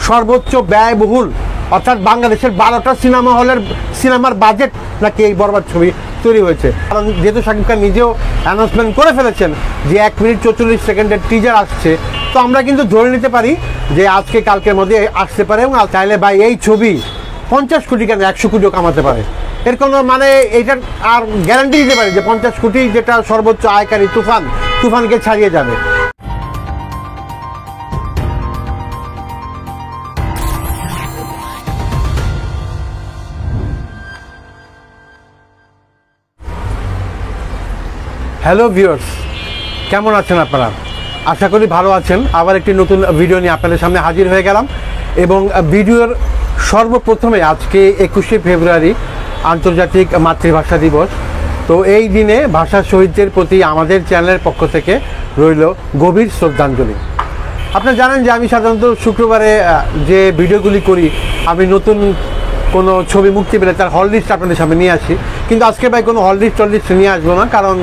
সর্বোচ্চ ব্যয়বহুল অর্থাৎ বাংলাদেশের 12টা সিনেমা হলের সিনেমার বাজেট নাকি এই বরবাদ ছবি তৈরি হয়েছে। কারণ যেহেতু শাকিব খান নিজেও অ্যানাউন্সমেন্ট করে ফেলেছেন যে 1 মিনিট 44 সেকেন্ডের টিজার আসছে, তো আমরা কিন্তু ধরে নিতে পারি যে আজকে কালকের মধ্যে আসতে পারে এবং চাইলে ভাই এই ছবি 50 কোটি কেন 100 কোটিও কামাতে পারে। এর কোনো মানে এইটার আর গ্যারান্টি দিতে পারে যে 50 কোটি যেটা সর্বোচ্চ আয়কারী তুফানকে ছাড়িয়ে যাবে। হ্যালো ভিউয়ার্স, কেমন আছেন আপনারা? আশা করি ভালো আছেন। আবার একটি নতুন ভিডিও নিয়ে আপনাদের সামনে হাজির হয়ে গেলাম এবং ভিডিওর সর্বপ্রথমে আজকে 21শে ফেব্রুয়ারি আন্তর্জাতিক মাতৃভাষা দিবস। তো এই দিনে ভাষা শহীদদের প্রতি আমাদের চ্যানেলের পক্ষ থেকে রইল গভীর শ্রদ্ধাঞ্জলি। আপনারা জানেন যে আমি সাধারণত শুক্রবারে যে ভিডিওগুলি করি, আমি নতুন কোনো ছবি মুক্তি পেলে তার হল লিস্ট আপনাদের সামনে নিয়ে আসি, কিন্তু আজকে ভাই কোনো হল লিস্ট নিয়ে আসবো না, কারণ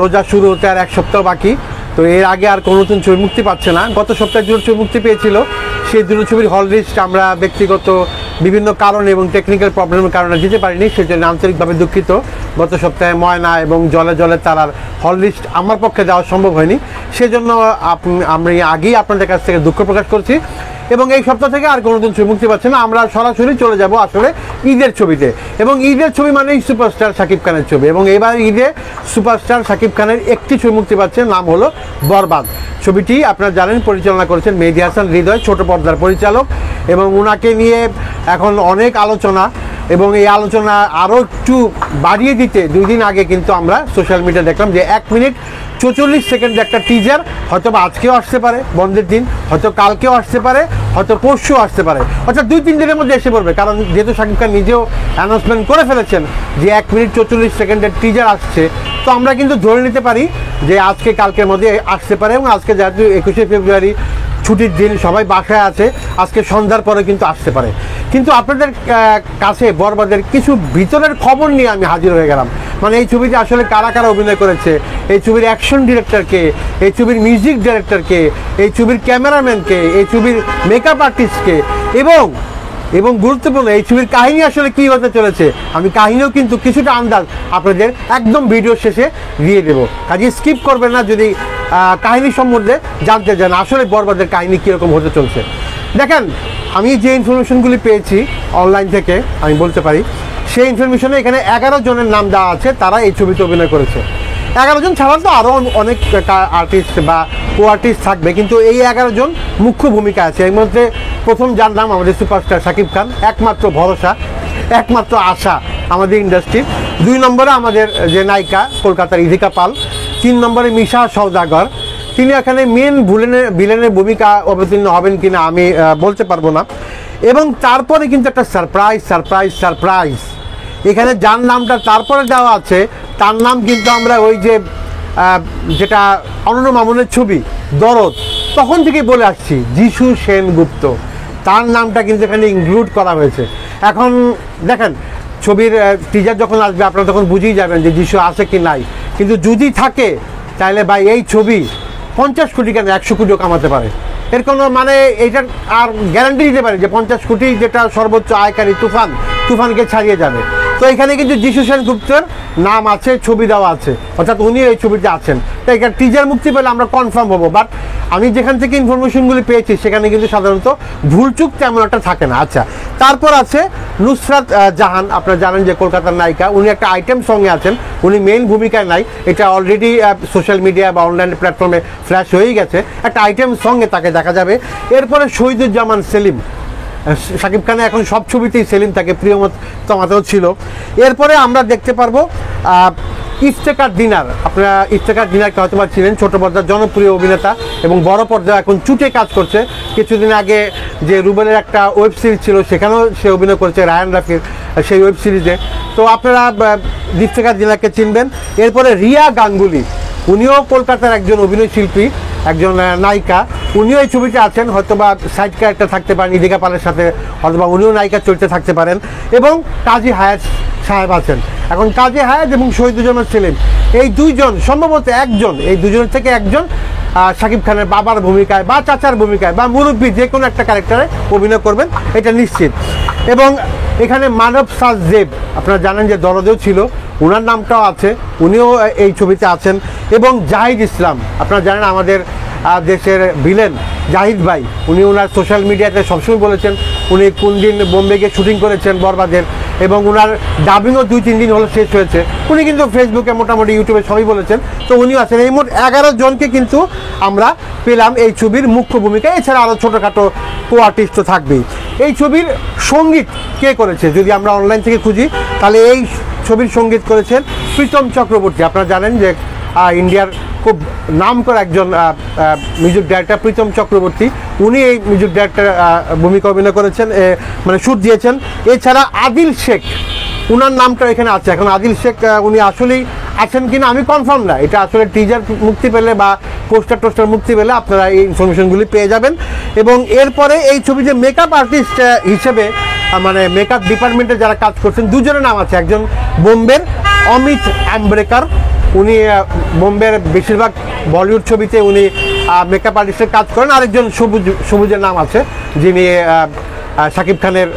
রোজা শুরু হতে আর 1 সপ্তাহ বাকি। তো এর আগে আর কোনো নতুন ছবি মুক্তি পাচ্ছে না। গত সপ্তাহে দুটো ছবি মুক্তি পেয়েছিল, সেই দুটো ছবির হল লিস্ট আমরা ব্যক্তিগত বিভিন্ন কারণে এবং টেকনিক্যাল প্রবলেমের কারণে দিতে পারিনি, সেজন্য আন্তরিকভাবে দুঃখিত। গত সপ্তাহে ময়না এবং জলে তারার হল লিস্ট আমার পক্ষে দেওয়া সম্ভব হয়নি, সেজন্য আমি আগেই আপনাদের কাছ থেকে দুঃখ প্রকাশ করছি। এবং এই সপ্তাহ থেকে আর কোনো নতুন ছবি মুক্তি পাচ্ছে না, আমরা সরাসরি চলে যাব আসলে ঈদের ছবিতে। এবং ঈদের ছবি মানেই সুপারস্টার শাকিব খানের ছবি, এবং এবার ঈদে সুপারস্টার শাকিব খানের একটি ছবি মুক্তি পাচ্ছে, নাম হলো বরবাদ। ছবিটি আপনারা জানেন পরিচালনা করেছেন মেহেদী হাসান হৃদয়, ছোট পর্দার পরিচালক, এবং ওনাকে নিয়ে এখন অনেক আলোচনা, এবং এই আলোচনা আরও একটু বাড়িয়ে দিতে 2 দিন আগে কিন্তু আমরা সোশ্যাল মিডিয়া দেখলাম যে 1 মিনিট 44 সেকেন্ড একটা টিজার হয়তো বা আজকেও আসতে পারে বন্ধের দিন, হয়তো কালকেও আসতে পারে, হয়তো পরশুও আসতে পারে, অর্থাৎ 2-3 দিনের মধ্যে এসে পড়বে। কারণ যেহেতু শাকিব খান নিজেও অ্যানাউন্সমেন্ট করে ফেলেছেন যে 1 মিনিট 44 সেকেন্ডের টিজার আসছে, তো আমরা কিন্তু ধরে নিতে পারি যে আজকে কালকের মধ্যে আসতে পারে। এবং আজকে যেহেতু 21শে ফেব্রুয়ারি ছুটির দিন, সবাই বাসায় আছে, আজকে সন্ধ্যার পরে কিন্তু আসতে পারে। কিন্তু আপনাদের কাছে বরবাদের কিছু ভিতরের খবর নিয়ে আমি হাজির হয়ে গেলাম। মানে এই ছবিতে আসলে কারা কারা অভিনয় করেছে, এই ছবির অ্যাকশন ডিরেক্টরকে, এই ছবির মিউজিক ডিরেক্টরকে, এই ছবির ক্যামেরাম্যানকে, এই ছবির মেকআপ আর্টিস্টকে, এবং গুরুত্বপূর্ণ এই ছবির কাহিনী আসলে কী হতে চলেছে, আমি কাহিনীও কিন্তু কিছুটা আন্দাজ আপনাদের একদম ভিডিও শেষে দিয়ে দেবো। কাজে স্কিপ করবেন না যদি কাহিনী সম্বন্ধে জানতে চান আসলে বরবাদের কাহিনী কীরকম হতে চলছে। দেখেন, আমি যে ইনফরমেশনগুলি পেয়েছি অনলাইন থেকে আমি বলতে পারি, সেই ইনফরমেশনে এখানে 11 জনের নাম দেওয়া আছে, তারা এই ছবিতে অভিনয় করেছে। 11 জন ছাড়া তো আরও অনেক আর্টিস্ট বা কো আর্টিস্ট থাকবে, কিন্তু এই 11 জন মুখ্য ভূমিকা আছে। এর মধ্যে প্রথম যার নাম আমাদের সুপারস্টার শাকিব খান, একমাত্র ভরসা, একমাত্র আশা আমাদের ইন্ডাস্ট্রির। 2 নম্বরে আমাদের যে নায়িকা কলকাতার ইদিকা পাল, 3 নম্বরে মিশা সওদাগর, তিনি এখানে মেন ভিলেনের ভূমিকা অবতীর্ণ হবেন কিনা আমি বলতে পারবো না। এবং তারপরে কিন্তু একটা সারপ্রাইজ এখানে যার নামটা তারপরে দেওয়া আছে, তার নাম কিন্তু আমরা ওই যে যেটা অনন্য মামুনের ছবি দরদ, তখন থেকে বলে আসছি, যিশু সেনগুপ্ত, তার নামটা কিন্তু এখানে ইনক্লুড করা হয়েছে। এখন দেখেন, ছবির টিজার যখন আসবে আপনারা তখন বুঝেই যাবেন যে যিশু আছে কি নাই। কিন্তু যদি থাকে তাহলে ভাই এই ছবি 50 কোটি কেন 100 কোটিও কামাতে পারে। এর কোনো মানে এইটার আর গ্যারান্টি দিতে পারে যে 50 কোটি যেটা সর্বোচ্চ আয়কারী তুফানকে ছাড়িয়ে যাবে। তো এখানে কিন্তু যিশু সেনগুপ্তের নাম আছে, ছবি দেওয়া আছে, অর্থাৎ উনি এই ছবিতে আছেন। তো এখানে টিজার মুক্তি পেলে আমরা কনফার্ম হবো, বাট আমি যেখান থেকে ইনফরমেশনগুলি পেয়েছি সেখানে কিন্তু সাধারণত ভুলচুক তেমন একটা থাকে না। আচ্ছা, তারপর আছে নুসরাত জাহান, আপনারা জানেন যে কলকাতার নায়িকা, উনি একটা আইটেম সঙ্গে আছেন, উনি মেইন ভূমিকায় নাই, এটা অলরেডি সোশ্যাল মিডিয়া বা অনলাইন প্ল্যাটফর্মে ফ্ল্যাশ হয়েই গেছে, একটা আইটেম সঙ্গে তাকে দেখা যাবে। এরপরে শহীদুজ্জামান সেলিম, শাকিব খানের এখন সব ছবিতেই সেলিম থাকে, প্রিয়তমাতেও ছিল। এরপরে আমরা দেখতে পারবো ইফতেখার দিনার, আপনারা ইফতেখার দিনারকে হয়তো ছিলেন, ছোট পর্দার জনপ্রিয় অভিনেতা এবং বড় পর্দায় এখন চুটে কাজ করছে। কিছুদিন আগে যে রুবেলের একটা ওয়েব সিরিজ ছিল সেখানেও সে অভিনয় করেছে, রায়ান রাফির সেই ওয়েব সিরিজে। তো আপনারা ইফতেখার দিনারকে চিনবেন। এরপরে রিয়া গাঙ্গুলি, উনিও কলকাতার একজন অভিনয় শিল্পী, একজন নায়িকা, উনিও এই ছবিতে আছেন, হয়তো বা সাইড ক্যারেক্টার থাকতে পারেন ইদিকা পালের সাথে, অথবা উনিও নায়িকার চরিত্রে থাকতে পারেন। এবং কাজী হায়াত সাহেব আছেন। এখন কাজী হায়াত এবং শহীদুজ্জামান সেলিম এই দুইজন সম্ভবত একজন, এই দুজনের থেকে একজন শাকিব খানের বাবার ভূমিকায় বা চাচার ভূমিকায় বা মুরব্বী যে কোনো একটা ক্যারেক্টারে অভিনয় করবেন, এটা নিশ্চিত। এবং এখানে মানব সাজদেব, আপনারা জানেন যে দরদেও ছিল, ওনার নামটাও আছে, উনিও এই ছবিতে আছেন। এবং জাহিদ ইসলাম, আপনারা জানেন আমাদের দেশের ভিলেন জাহিদ ভাই, উনি ওনার সোশ্যাল মিডিয়াতে সবসময় বলেছেন উনি কোন দিন বোম্বে গিয়ে শুটিং করেছেন বরবাদের, এবং ওনার ডাবিংও 2-3 দিন হলো শেষ হয়েছে। উনি কিন্তু ফেসবুকে মোটামুটি ইউটিউবে সবই বলেছেন, তো উনিও আছেন। এই মোট 11 জনকে কিন্তু আমরা পেলাম এই ছবির মুখ্য ভূমিকা, এছাড়া আরও ছোটোখাটো কো আর্টিস্টও থাকবেই। এই ছবির সঙ্গীত কে করেছে যদি আমরা অনলাইন থেকে খুঁজি, তাহলে এই ছবির সঙ্গীত করেছেন প্রীতম চক্রবর্তী। আপনারা জানেন যে ইন্ডিয়ার খুব নাম করা একজন মিউজিক ডাইরেক্টর প্রীতম চক্রবর্তী, উনি এই মিউজিক ডাইরেক্টর ভূমিকা অভিনয় করেছেন, মানে সুর দিয়েছেন। এছাড়া আদিল শেখ, উনার নামটা এখানে আছে। এখন আদিল শেখ উনি আসলেই আছেন কিনা আমি কনফার্ম না, এটা আসলে টিজার মুক্তি পেলে বা পোস্টার মুক্তি পেলে আপনারা এই ইনফরমেশনগুলি পেয়ে যাবেন। এবং এরপরে এই ছবিতে মেকআপ আর্টিস্ট হিসেবে মানে মেকআপ ডিপার্টমেন্টে যারা কাজ করছেন দুজনের নাম আছে। একজন বোম্বের অমিত আম্ব্রেকার, উনি বোম্বের বেশিরভাগ বলিউড ছবিতে উনি মেকআপ আর্টিস্টের কাজ করেন। আরেকজন সবুজের নাম আছে, যিনি শাকিব খানের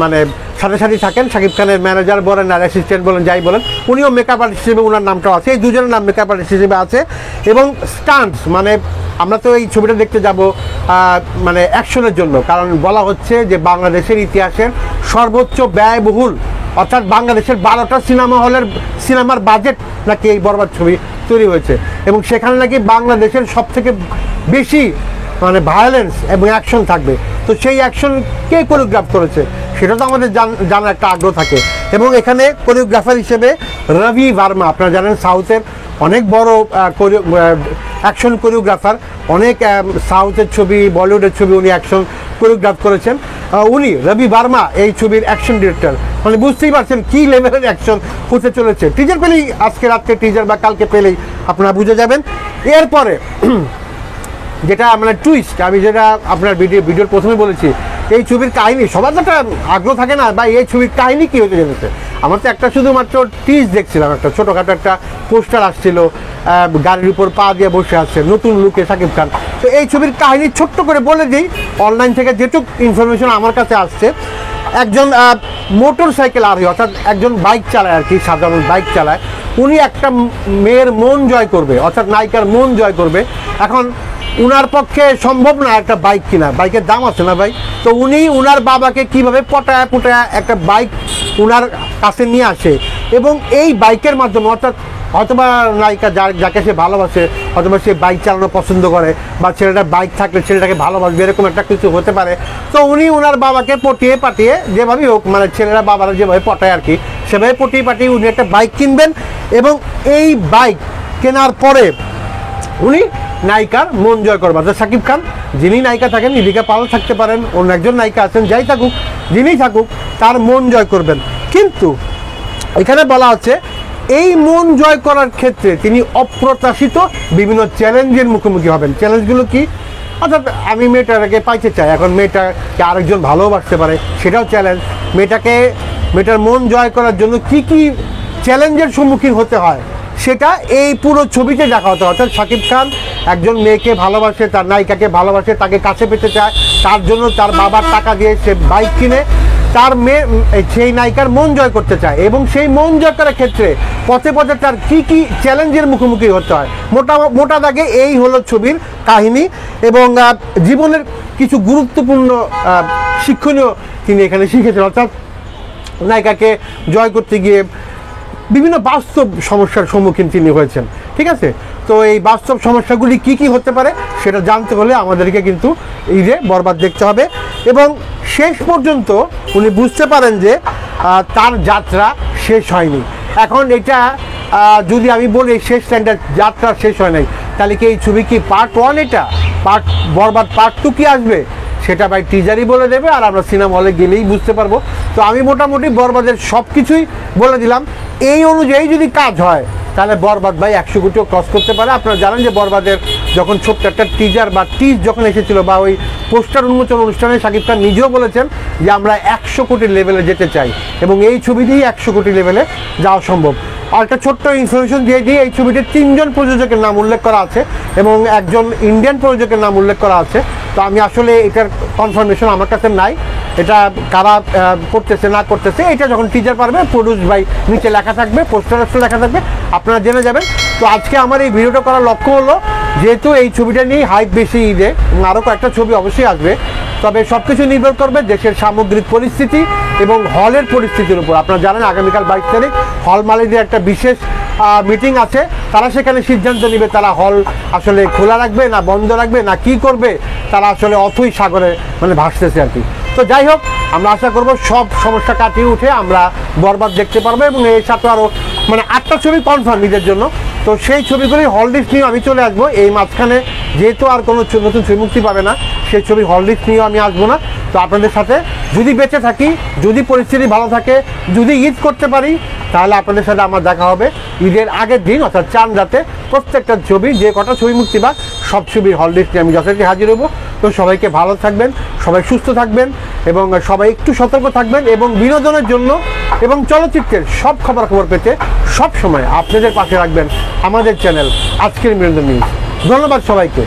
মানে সাথে সাথে থাকেন, শাকিব খানের ম্যানেজার বলেন আর অ্যাসিস্ট্যান্ট বলেন যাই বলেন, উনিও মেকআপ আর্টিস্ট হিসেবে ওনার নামটাও আছে। এই দুজনের নাম মেকআপ আর্টিস্ট হিসেবে আছে। এবং স্টান্টস, মানে আমরা তো এই ছবিটা দেখতে যাব মানে অ্যাকশনের জন্য, কারণ বলা হচ্ছে যে বাংলাদেশের ইতিহাসের সর্বোচ্চ ব্যয়বহুল, অর্থাৎ বাংলাদেশের 12টা সিনেমার বাজেট নাকি এই বরবাদ ছবি তৈরি হয়েছে, এবং সেখানে নাকি বাংলাদেশের সবথেকে বেশি মানে ভায়োলেন্স এবং অ্যাকশন থাকবে। তো সেই অ্যাকশন কে কোরিওগ্রাফ করেছে সেটা তো আমাদের জানার একটা আগ্রহ থাকে। এবং এখানে কোরিওগ্রাফার হিসেবে রবি ভার্মা, আপনারা জানেন সাউথের অনেক বড় অ্যাকশন কোরিওগ্রাফার, অনেক সাউথের ছবি বলিউডের ছবি উনি অ্যাকশন কোরিওগ্রাফ করেছেন। উনি রবি ভার্মা এই ছবির অ্যাকশন ডিরেক্টর, মানে বুঝতেই পারছেন কী লেভেলের অ্যাকশন হতে চলেছে। টিজার পেলেই, আজকে রাত্রে টিজার বা কালকে পেলেই আপনারা বুঝে যাবেন। এরপরে যেটা মানে টুইস্ট, আমি যেটা আপনার ভিডিওর প্রথমে বলেছি, এই ছবির কাহিনী সবার একটা আগ্রহ থাকে না, বা এই ছবির কাহিনী কী হতে চলেছে। আমার তো একটা শুধুমাত্র টিজ দেখছিলাম, একটা ছোটোখাটো একটা পোস্টার আসছিল, গাড়ির উপর পা দিয়ে বসে আছে নতুন লুকে শাকিব খান। তো এই ছবির কাহিনী ছোট্ট করে বলে দিই, অনলাইন থেকে যেটুক ইনফরমেশন আমার কাছে আসছে, একজন মোটর সাইকেল আরোহী, অর্থাৎ একজন বাইক চালায় আর কি, সাধারণ বাইক চালায়, উনি একটা মেয়ের মন জয় করবে, অর্থাৎ নায়িকার মন জয় করবে। এখন উনার পক্ষে সম্ভব না একটা বাইক কিনা, বাইকের দাম আছে না ভাই। তো উনি উনার বাবাকে কিভাবে পটায়া একটা বাইক উনার কাছে নিয়ে আসে, এবং এই বাইকের মাধ্যমে, অর্থাৎ হয়তোবা নায়িকা যাকে সে ভালোবাসে, অথবা সে বাইক চালানো পছন্দ করে, বা ছেলেটার বাইক থাকলে ছেলেটাকে ভালোবাসবে, এরকম একটা কিছু হতে পারে। তো উনি ওনার বাবাকে পটিয়ে পাঠিয়ে, যেভাবেই হোক, মানে ছেলেরা বাবারা যেভাবে পটায় আর কি, সেভাবে পটিয়ে পাঠিয়ে উনি একটা বাইক কিনবেন। এবং এই বাইক কেনার পরে উনি নায়িকার মন জয় করবেন। অর্থাৎ শাকিব খান, যিনি নায়িকা থাকেন, ইদিকা পাল থাকতে পারেন, অন্য একজন নায়িকা আছেন, যাই থাকুক, যিনিই থাকুক, তার মন জয় করবেন। কিন্তু এখানে বলা হচ্ছে এই মন জয় করার ক্ষেত্রে তিনি অপ্রত্যাশিত বিভিন্ন চ্যালেঞ্জের মুখোমুখি হবেন। চ্যালেঞ্জগুলো কি? অর্থাৎ আমি মেয়েটাকে পাইতে চাই, এখন মেয়েটাকে আরেকজন ভালোবাসতে পারে, সেটাও চ্যালেঞ্জ। মেয়েটার মন জয় করার জন্য কি কি চ্যালেঞ্জের সম্মুখীন হতে হয় সেটা এই পুরো ছবিতে দেখা হতো। অর্থাৎ শাকিব খান একজন মেয়েকে ভালোবাসে, তার নায়িকাকে ভালোবাসে, তাকে কাছে পেতে চায়, তার জন্য তার বাবার টাকা দিয়ে সে বাইক কিনে তার সেই নায়িকার মন জয় করতে চায়, এবং সেই মন জয় করার ক্ষেত্রে পথে পথে তার কি কি চ্যালেঞ্জের মুখোমুখি হতে হয়। মোটা দাগে এই হলো ছবির কাহিনী, এবং জীবনের কিছু গুরুত্বপূর্ণ শিক্ষণীয় তিনি এখানে শিখেছেন। অর্থাৎ নায়িকাকে জয় করতে গিয়ে বিভিন্ন বাস্তব সমস্যার সম্মুখীন তিনি হয়েছেন। ঠিক আছে, তো এই বাস্তব সমস্যাগুলি কি কি হতে পারে সেটা জানতে হলে আমাদেরকে কিন্তু এই যে বরবাদ দেখতে হবে, এবং শেষ পর্যন্ত উনি বুঝতে পারেন যে তার যাত্রা শেষ হয়নি। এখন এটা যদি আমি বলি শেষ লাইনটা যাত্রা শেষ হয় নাই, তাহলে কি এই ছবি কি পার্ট 1, এটা বরবাদ পার্ট 2 কি আসবে সেটা ভাই টিজারই বলে দেবে, আর আমরা সিনেমা হলে গেলেই বুঝতে পারবো। তো আমি মোটামুটি বরবাদের সব কিছুই বলে দিলাম। এই অনুযায়ী যদি কাজ হয় তাহলে বরবাদ ভাই 100 কোটিও ক্রস করতে পারে। আপনারা জানেন যে বরবাদের যখন ছোট্ট একটা টিজার বা টিজ যখন এসেছিল বা ওই পোস্টার উন্মোচন অনুষ্ঠানে শাকিব খান নিজেও বলেছেন যে আমরা 100 কোটির লেভেলে যেতে চাই এবং এই ছবি দিয়েই 100 কোটি লেভেলে যাওয়া সম্ভব। আর একটা ছোট্ট ইনফরমেশন দিয়ে দিই, এই ছবিতে 3 জন প্রযোজকের নাম উল্লেখ করা আছে এবং একজন ইন্ডিয়ান প্রযোজকের নাম উল্লেখ করা আছে। তো আমি আসলে এটার কনফার্মেশন আমার কাছে নাই, এটা কারা করতেছে না করতেছে এটা যখন টিজার পারবে প্রডিউস বাই নিচে লেখা থাকবে, পোস্টার লেখা থাকবে, আপনারা জেনে যাবেন। তো আজকে আমার এই ভিডিওটা করার লক্ষ্য হলো যেহেতু এই ছবিটা নিয়ে হাইপ বেশি ঈদে এবং আরও কয়েকটা ছবি অবশ্যই আসবে, তবে সব কিছু নির্ভর করবে দেশের সামগ্রিক পরিস্থিতি এবং হলের পরিস্থিতির উপর। আপনারা জানেন আগামীকাল 22 তারিখ হল মালিকদের একটা বিশেষ মিটিং আছে, তারা সেখানে সিদ্ধান্ত নেবে তারা হল আসলে খোলা রাখবে না বন্ধ রাখবে না কি করবে, তারা আসলে অথই সাগরে মানে ভাসতেছে আর কি। তো যাই হোক, আমরা আশা করব সব সমস্যা কাটিয়ে উঠে আমরা বরবাদ দেখতে পারবো এবং এর সাথে আরও মানে 8টা ছবি কনফার্ম ঈদের জন্য। তো সেই ছবিগুলি হল লিস্ট নিয়ে আমি চলে আসবো। এই মাঝখানে যেহেতু আর কোনো নতুন ছবি মুক্তি পাবে না, সেই ছবি হল লিস্ট নিয়েও আমি আসবো না। তো আপনাদের সাথে যদি বেঁচে থাকি, যদি পরিস্থিতি ভালো থাকে, যদি ঈদ করতে পারি, তাহলে আপনাদের সাথে আমার দেখা হবে ঈদের আগের দিন অর্থাৎ চাঁদ রাতে। প্রত্যেকটা ছবি যে কটা ছবি মুক্তি পাক সব ছবির হল লিস্ট নিয়ে আমি যথারীতি হাজির হবো। তো সবাইকে ভালো থাকবেন, সবাই সুস্থ থাকবেন এবং সবাই একটু সতর্ক থাকবেন এবং বিনোদনের জন্য এবং চলচ্চিত্রের সব খবর পেতে সব সময় আপনাদের পাশে রাখবেন আমাদের চ্যানেল আজকের বিনোদন নিউজ। ধন্যবাদ সবাইকে।